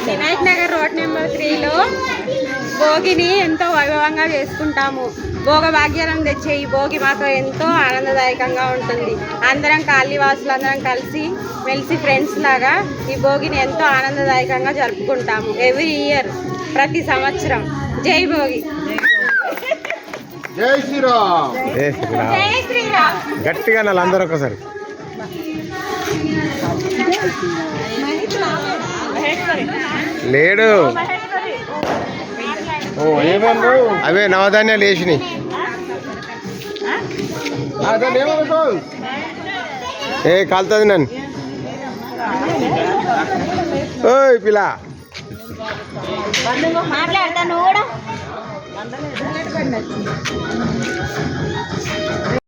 Vinayak Nagar road number 3లో భోగిని ఎంతో వైభవంగా చేసుకుంటాము. భోగ భాగ్యాలను తెచ్చే ఈ భోగి మాకు ఎంతో ఆనందదాయకంగా ఉంటుంది. అందరం కాలనీవాసులు అందరం కలిసి మెలిసి ఫ్రెండ్స్ లాగా ఈ భోగిని ఎంతో ఆనందదాయకంగా జరుపుకుంటాము. ఎవ్రీ ఇయర్, ప్రతి సంవత్సరం. జై భోగి. జై శ్రీరామ్. జై శ్రీరామ్. గట్టిగా నాలు అందరూ ఒకసారి. లేడు అవే నవధాన్యాలు వేసినాయి. ఏ కాలుతుంది నన్ను. ఓయ్ పిల్ల మాట్లాడతాను కూడా.